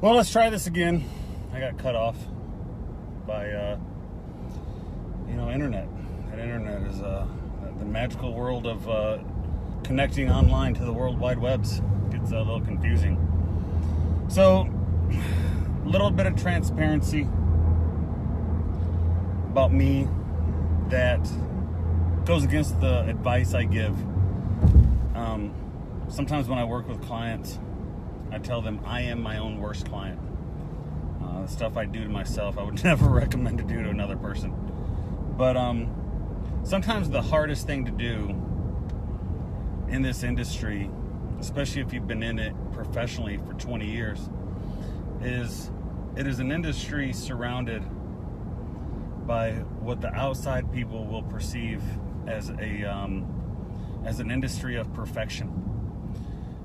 Well, let's try this again. I got cut off by, internet. That internet is the magical world of connecting online to the World Wide Webs. Gets a little confusing. So, a little bit of transparency about me that goes against the advice I give. Sometimes when I work with clients, I tell them I am my own worst client. The stuff I do to myself, I would never recommend to do to another person. But sometimes the hardest thing to do in this industry, especially if you've been in it professionally for 20 years, is it is an industry surrounded by what the outside people will perceive as an industry of perfection.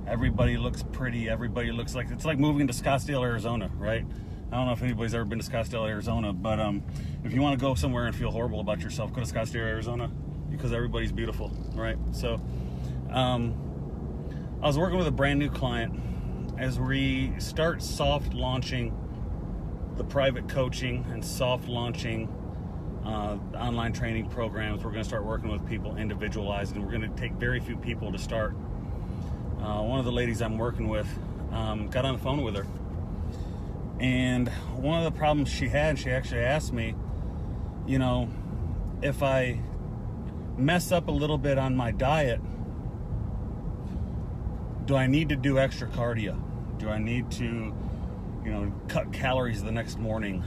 Everybody looks pretty. Everybody looks like, it's like moving to Scottsdale, Arizona, right? I don't know if anybody's ever been to Scottsdale, Arizona, but if you want to go somewhere and feel horrible about yourself, go to Scottsdale, Arizona, because everybody's beautiful, right? So I was working with a brand new client as we start soft launching the private coaching and soft launching online training programs. We're going to start working with people individualized, and we're going to take very few people to start. One of the ladies I'm working with got on the phone with her, and one of the problems she had, she actually asked me, if I mess up a little bit on my diet, do I need to do extra cardio? Do I need to, cut calories the next morning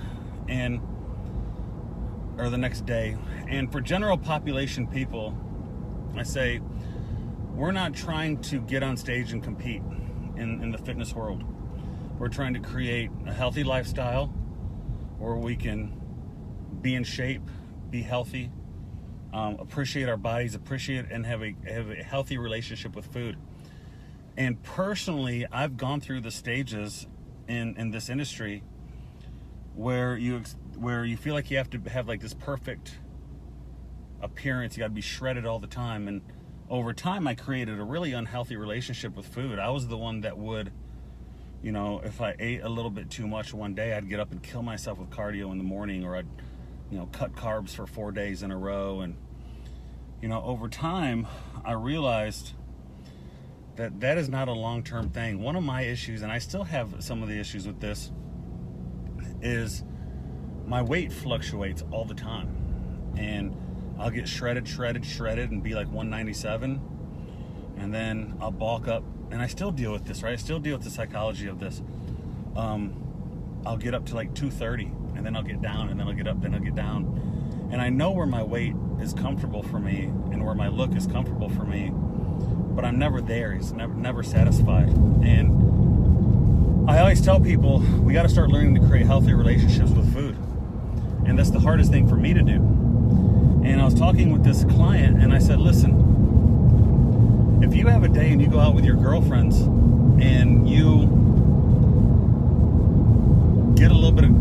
or the next day? And for general population people, I say, we're not trying to get on stage and compete in the fitness world. We're trying to create a healthy lifestyle where we can be in shape, be healthy, appreciate our bodies, appreciate and have a healthy relationship with food. And personally, I've gone through the stages in this industry where you feel like you have to have like this perfect appearance. You got to be shredded all the time. And over time, I created a really unhealthy relationship with food. I was the one that would, if I ate a little bit too much one day, I'd get up and kill myself with cardio in the morning, or I'd, cut carbs for 4 days in a row. And, over time, I realized that is not a long-term thing. One of my issues, and I still have some of the issues with this, is my weight fluctuates all the time. And I'll get shredded, and be like 197. And then I'll bulk up. And I still deal with this, right? I still deal with the psychology of this. I'll get up to like 230, and then I'll get down, and then I'll get up, then I'll get down. And I know where my weight is comfortable for me and where my look is comfortable for me, but I'm never there. It's never satisfied. And I always tell people, we got to start learning to create healthy relationships with food. And that's the hardest thing for me to do. And I was talking with this client, and I said, listen, if you have a day and you go out with your girlfriends and you get a little bit of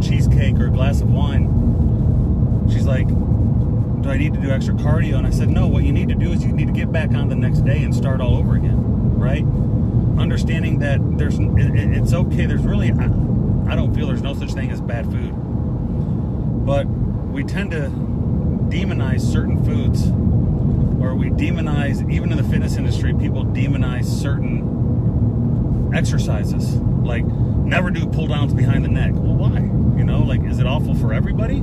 cheesecake or a glass of wine, she's like, do I need to do extra cardio? And I said, no, what you need to do is you need to get back on the next day and start all over again, right? Understanding that it's okay. There's really, I don't feel there's no such thing as bad food. But we tend to demonize certain foods, or we demonize, even in the fitness industry, people demonize certain exercises, like never do pull downs behind the neck. Well, why? Is it awful for everybody?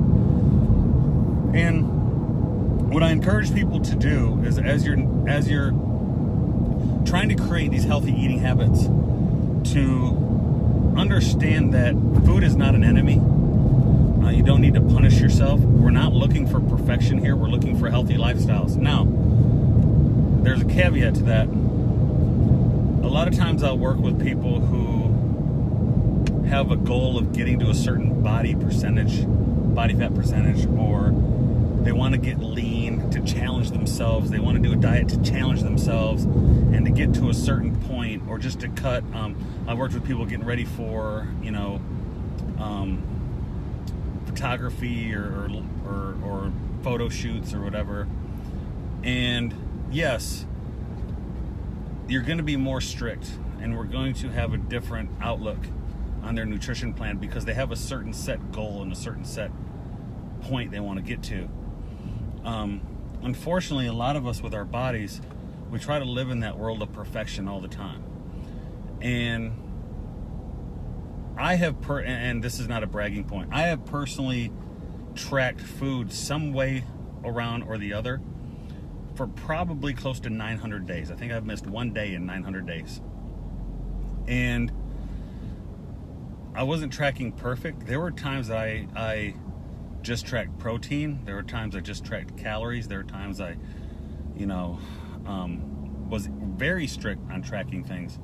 And what I encourage people to do is, as you're trying to create these healthy eating habits, to understand that food is not an enemy. You don't need to punish yourself. We're not looking for perfection here. We're looking for healthy lifestyles. Now, there's a caveat to that. A lot of times I'll work with people who have a goal of getting to a certain body fat percentage, or they want to get lean to challenge themselves. They want to do a diet to challenge themselves and to get to a certain point, or just to cut. I've worked with people getting ready for, photography or photo shoots or whatever. And yes, you're going to be more strict, and we're going to have a different outlook on their nutrition plan because they have a certain set goal and a certain set point they want to get to. Unfortunately, a lot of us with our bodies, we try to live in that world of perfection all the time. And I have, and this is not a bragging point, I have personally tracked food some way around or the other for probably close to 900 days. I think I've missed one day in 900 days. And I wasn't tracking perfect. There were times that I just tracked protein. There were times I just tracked calories. There were times I, was very strict on tracking things,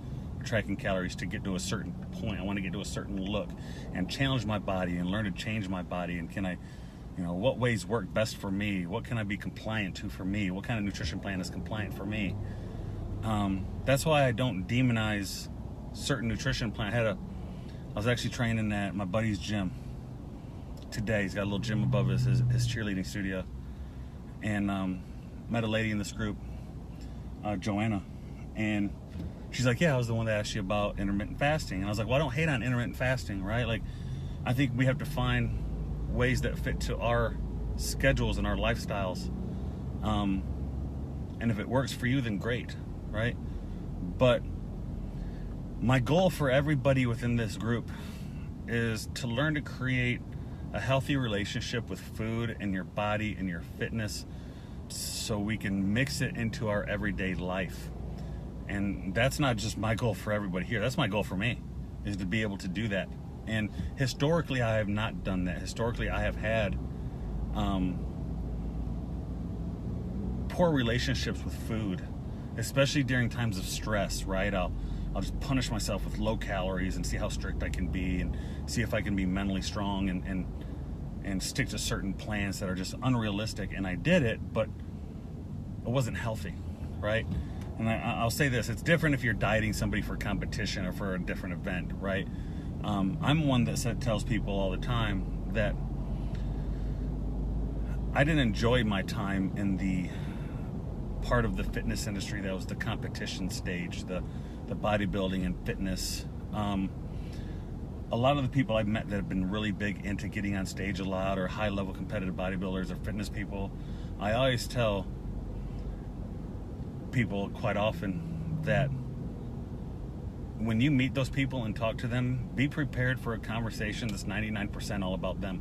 tracking calories to get to a certain point. I want to get to a certain look and challenge my body and learn to change my body. And can I, what ways work best for me? What can I be compliant to for me? What kind of nutrition plan is compliant for me? That's why I don't demonize certain nutrition plan. I was actually training at my buddy's gym today. He's got a little gym above his cheerleading studio, and met a lady in this group, Joanna, and she's like, yeah, I was the one that asked you about intermittent fasting. And I was like, well, I don't hate on intermittent fasting, right? Like, I think we have to find ways that fit to our schedules and our lifestyles, and if it works for you, then great, right? But my goal for everybody within this group is to learn to create a healthy relationship with food and your body and your fitness so we can mix it into our everyday life. And that's not just my goal for everybody here. That's my goal for me, is to be able to do that. And historically, I have not done that. Historically, I have had poor relationships with food, especially during times of stress, right? I'll just punish myself with low calories and see how strict I can be and see if I can be mentally strong and stick to certain plans that are just unrealistic. And I did it, but it wasn't healthy, right? And I'll say this, it's different if you're dieting somebody for competition or for a different event, right? I'm one that tells people all the time that I didn't enjoy my time in the part of the fitness industry that was the competition stage, the bodybuilding and fitness. A lot of the people I've met that have been really big into getting on stage a lot, or high-level competitive bodybuilders or fitness people, I always tell people quite often that when you meet those people and talk to them, be prepared for a conversation that's 99% all about them.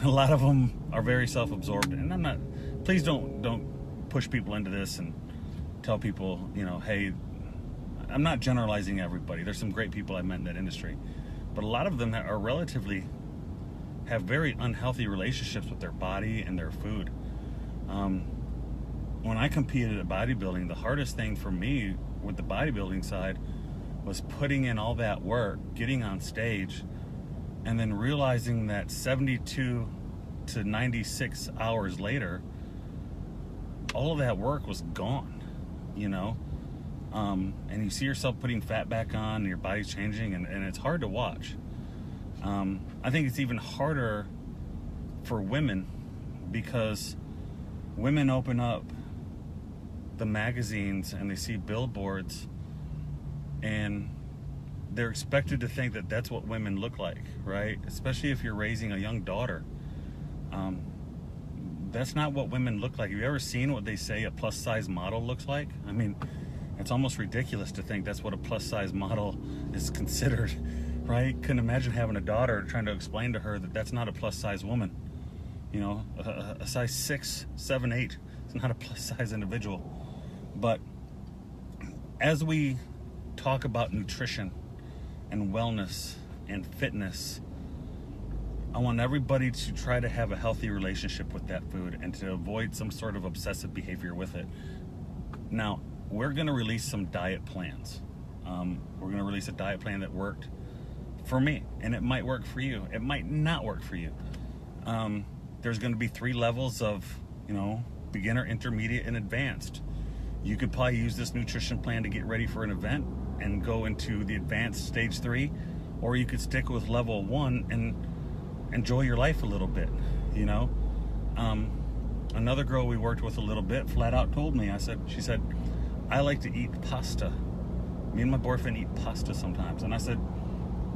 A lot of them are very self-absorbed, and please don't push people into this and tell people, hey, I'm not generalizing everybody. There's some great people I've met in that industry, but a lot of them have very unhealthy relationships with their body and their food. When I competed at bodybuilding, the hardest thing for me with the bodybuilding side was putting in all that work, getting on stage, and then realizing that 72 to 96 hours later, all of that work was gone, and you see yourself putting fat back on and your body's changing, and it's hard to watch. I think it's even harder for women because women open up the magazines and they see billboards and they're expected to think that that's what women look like, right? Especially if you're raising a young daughter. That's not what women look like. Have you ever seen what they say a plus size model looks like? I mean, it's almost ridiculous to think that's what a plus size model is considered, right? Couldn't imagine having a daughter trying to explain to her that that's not a plus size woman. A size 6, 7, 8 is not a plus size individual. But as we talk about nutrition and wellness and fitness, I want everybody to try to have a healthy relationship with that food and to avoid some sort of obsessive behavior with it. Now, we're going to release some diet plans. We're going to release a diet plan that worked for me, and it might work for you. It might not work for you. There's going to be 3 levels of, beginner, intermediate, and advanced. You could probably use this nutrition plan to get ready for an event and go into the advanced stage 3, or you could stick with level 1 and enjoy your life a little bit, Another girl we worked with a little bit flat out told me, she said, I like to eat pasta Me and my boyfriend eat pasta sometimes. And I said,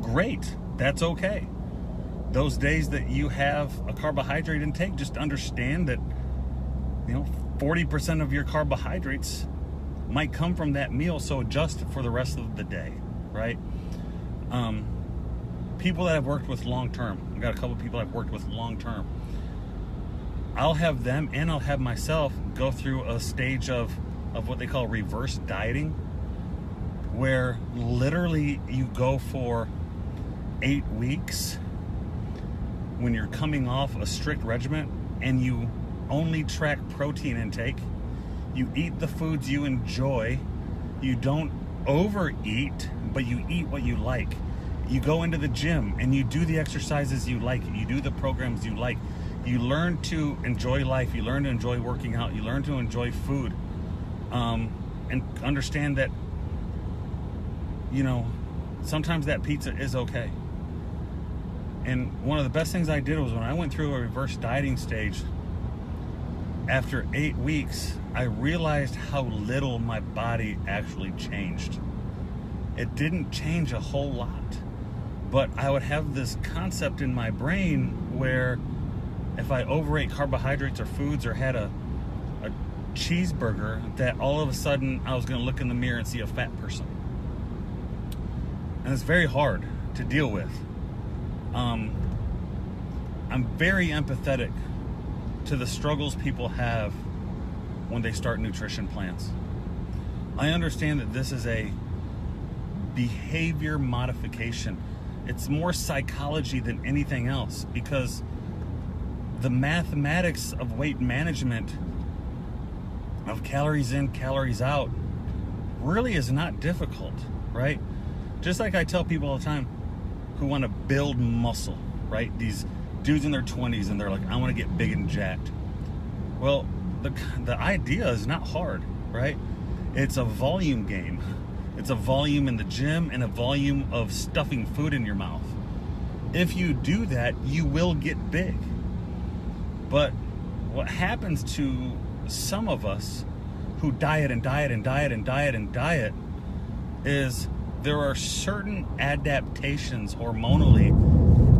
great, that's okay. Those days that you have a carbohydrate intake, just understand that, 40% of your carbohydrates might come from that meal, so adjust for the rest of the day, right? People that I've worked with long term, I've got a couple people I've worked with long term, I'll have them and I'll have myself go through a stage of what they call reverse dieting, where literally you go for 8 weeks when you're coming off a strict regimen and you only track protein intake. You eat the foods you enjoy. You don't overeat, but you eat what you like. You go into the gym and you do the exercises you like. You do the programs you like. You learn to enjoy life. You learn to enjoy working out. You learn to enjoy food. And understand that, sometimes that pizza is okay. And one of the best things I did was when I went through a reverse dieting stage, after 8 weeks, I realized how little my body actually changed. It didn't change a whole lot, but I would have this concept in my brain where if I overate carbohydrates or foods or had a cheeseburger, that all of a sudden I was going to look in the mirror and see a fat person. And it's very hard to deal with. I'm very empathetic to the struggles people have when they start nutrition plans. I understand that this is a behavior modification. It's more psychology than anything else, because the mathematics of weight management, of calories in, calories out, really is not difficult, right? Just like I tell people all the time who want to build muscle, right? These dudes in their 20s and they're like, I want to get big and jacked. Well, the idea is not hard, right? It's a volume game. It's a volume in the gym and a volume of stuffing food in your mouth. If you do that, you will get big. But what happens to some of us who diet and diet and diet and diet and diet is there are certain adaptations hormonally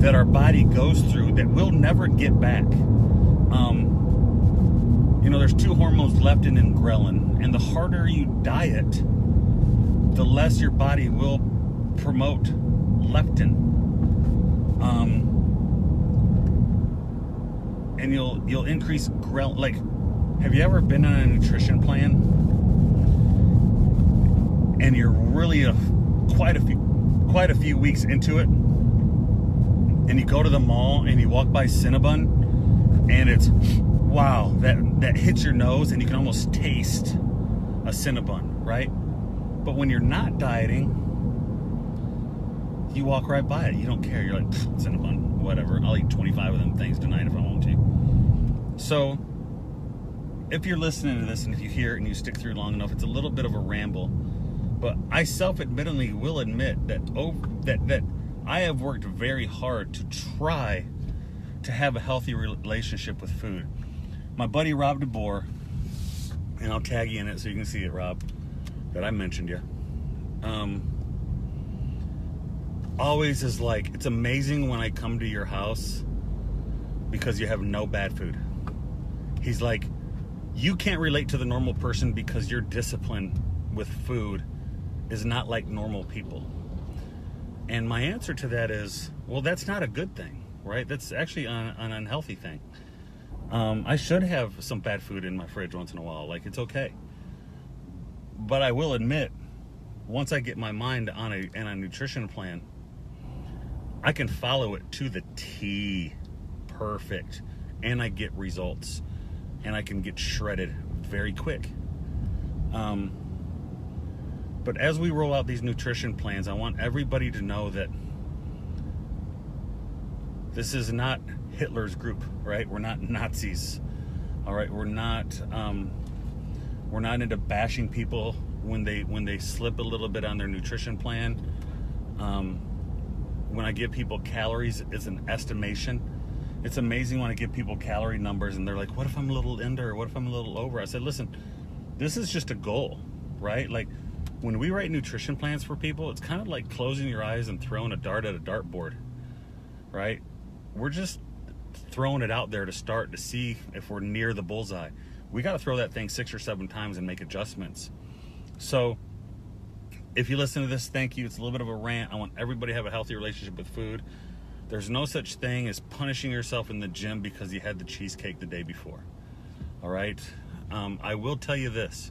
that our body goes through that we'll never get back. There's 2 hormones, leptin and ghrelin, and the harder you diet, the less your body will promote leptin. And you'll increase ghrelin. Like, have you ever been on a nutrition plan and you're really quite a few weeks into it, and you go to the mall and you walk by Cinnabon and it's wow, that hits your nose and you can almost taste a Cinnabon, right? But when you're not dieting, you walk right by it. You don't care. You're like, Cinnabon, whatever. I'll eat 25 of them things tonight if I want to. So if you're listening to this and if you hear it and you stick through long enough, it's a little bit of a ramble. But I self-admittedly will admit that that I have worked very hard to try to have a healthy relationship with food. My buddy Rob DeBoer, and I'll tag you in it so you can see it, Rob, that I mentioned you. Always is like, it's amazing when I come to your house because you have no bad food. He's like, you can't relate to the normal person because your discipline with food is not like normal people. And my answer to that is, well, that's not a good thing, right? That's actually an unhealthy thing. I should have some bad food in my fridge once in a while. Like, it's okay. But I will admit, once I get my mind on a nutrition plan, I can follow it to the T, perfect, and I get results, and I can get shredded very quick. But as we roll out these nutrition plans, I want everybody to know that this is not Hitler's group, right? We're not Nazis, all right? We're not into bashing people when they slip a little bit on their nutrition plan. When I give people calories, it's an estimation. It's amazing when I give people calorie numbers and they're like, what if I'm a little under, or what if I'm a little over? I said, listen, this is just a goal, right? Like, when we write nutrition plans for people, it's kind of like closing your eyes and throwing a dart at a dartboard, right? We're just throwing it out there to start to see if we're near the bullseye. We got to throw that thing 6 or 7 times and make adjustments. So if you listen to this, thank you. It's a little bit of a rant. I want everybody to have a healthy relationship with food. There's no such thing as punishing yourself in the gym because you had the cheesecake the day before. All right? I will tell you this.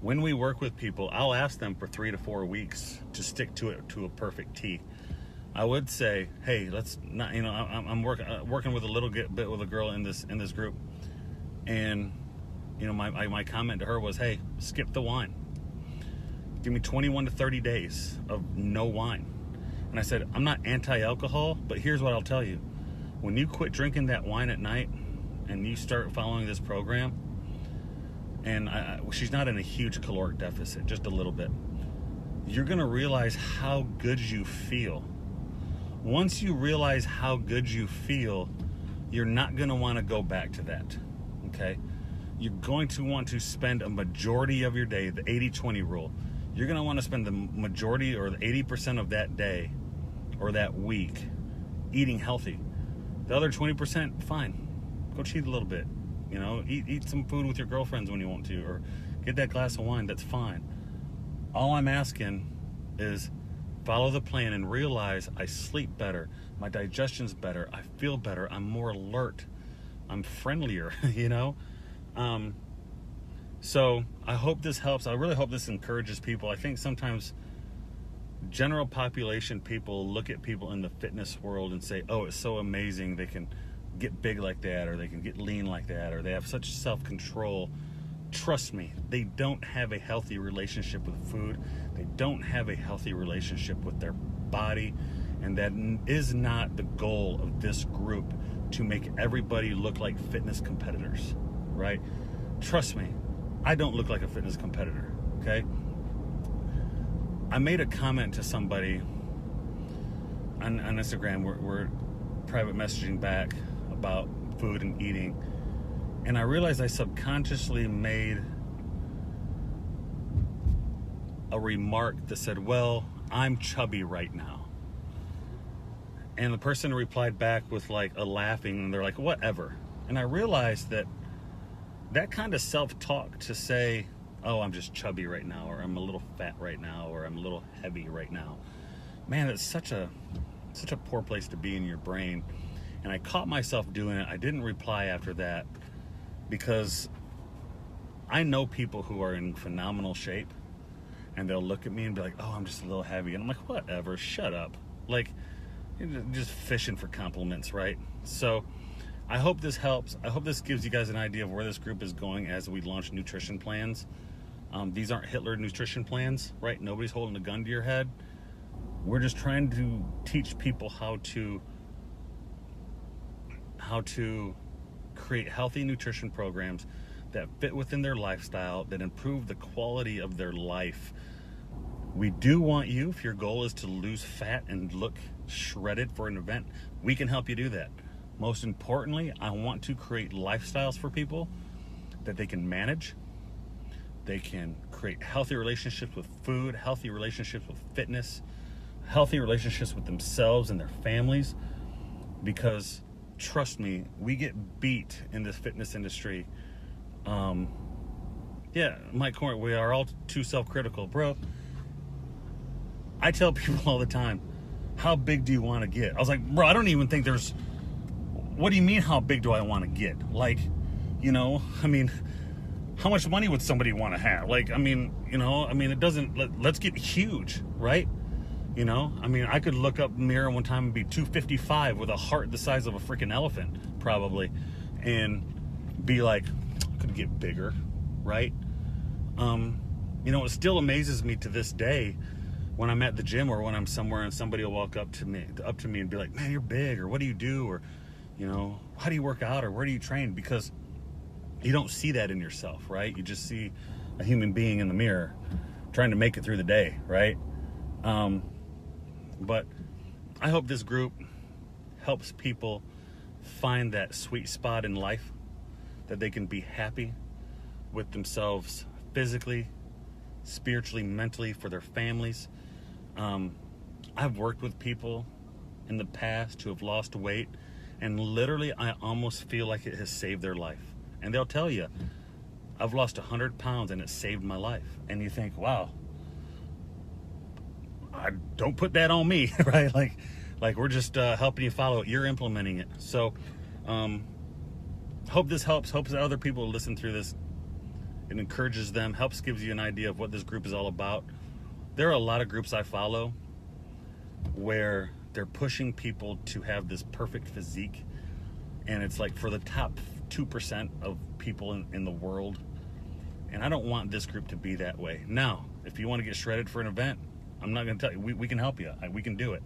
When we work with people, I'll ask them for 3 to 4 weeks to stick to it to a perfect T. I would say, hey, let's not, I'm working with a little bit with a girl in this group. And, my comment to her was, hey, skip the wine. Give me 21 to 30 days of no wine. And I said, I'm not anti-alcohol, but here's what I'll tell you. When you quit drinking that wine at night and you start following this program, and she's not in a huge caloric deficit, just a little bit, you're going to realize how good you feel. Once you realize how good you feel, you're not going to want to go back to that, okay? You're going to want to spend a majority of your day, the 80-20 rule. You're going to want to spend the majority or the 80% of that day or that week eating healthy. The other 20%, fine. Go cheat a little bit. Eat some food with your girlfriends when you want to, or get that glass of wine. That's fine. All I'm asking is follow the plan and realize I sleep better. My digestion's better. I feel better. I'm more alert. I'm friendlier, So I hope this helps. I really hope this encourages people. I think sometimes general population people look at people in the fitness world and say, oh, it's so amazing they can get big like that, or they can get lean like that, or they have such self-control. Trust me, they don't have a healthy relationship with food. They don't have a healthy relationship with their body. And that is not the goal of this group, to make everybody look like fitness competitors, right? Trust me, I don't look like a fitness competitor, okay? I made a comment to somebody on Instagram. We're private messaging back about food and eating. And I realized I subconsciously made a remark that said, well, I'm chubby right now. And the person replied back with like a laughing, and they're like, whatever. And I realized that kind of self-talk to say, oh, I'm just chubby right now, or I'm a little fat right now, or I'm a little heavy right now. Man, it's such a poor place to be in your brain. And I caught myself doing it. I didn't reply after that because I know people who are in phenomenal shape, and they'll look at me and be like, oh, I'm just a little heavy. And I'm like, whatever, shut up. Like, you're just fishing for compliments, right? So I hope this helps. I hope this gives you guys an idea of where this group is going as we launch nutrition plans. These aren't Hitler nutrition plans, right? Nobody's holding a gun to your head. We're just trying to teach people how to create healthy nutrition programs that fit within their lifestyle, that improve the quality of their life. We do want you, if your goal is to lose fat and look shredded for an event, we can help you do that. Most importantly, I want to create lifestyles for people that they can manage. They can create healthy relationships with food, healthy relationships with fitness, healthy relationships with themselves and their families. Because trust me, we get beat in this fitness industry. Mike Corn, we are all too self-critical, bro. I tell people all the time, how big do you want to get? I was like, bro, I don't even think there's, what do you mean how big do I want to get? Like, how much money would somebody want to have? Like, it doesn't, let's get huge, right? I could look up in the mirror one time and be 255 with a heart the size of a freaking elephant, probably, and be like, I could get bigger, right? It still amazes me to this day when I'm at the gym or when I'm somewhere and somebody will walk up to me and be like, man, you're big, or what do you do? Or, how do you work out, or where do you train? Because you don't see that in yourself, right? You just see a human being in the mirror trying to make it through the day, right? But I hope this group helps people find that sweet spot in life, that they can be happy with themselves physically, spiritually, mentally, for their families. I've worked with people in the past who have lost weight, and literally I almost feel like it has saved their life. And they'll tell you, I've lost 100 pounds and it saved my life. And you think, wow, don't put that on me, right? Like we're just helping you follow it. You're implementing it. So hope this helps. Hope that other people listen through this. It encourages them, helps, gives you an idea of what this group is all about. There are a lot of groups I follow where they're pushing people to have this perfect physique, and it's like for the top 2% of people in the world. And I don't want this group to be that way. Now, if you want to get shredded for an event, I'm not going to tell you. We can help you. We can do it.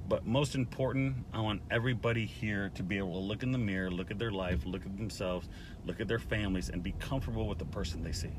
But most important, I want everybody here to be able to look in the mirror, look at their life, look at themselves, look at their families, and be comfortable with the person they see.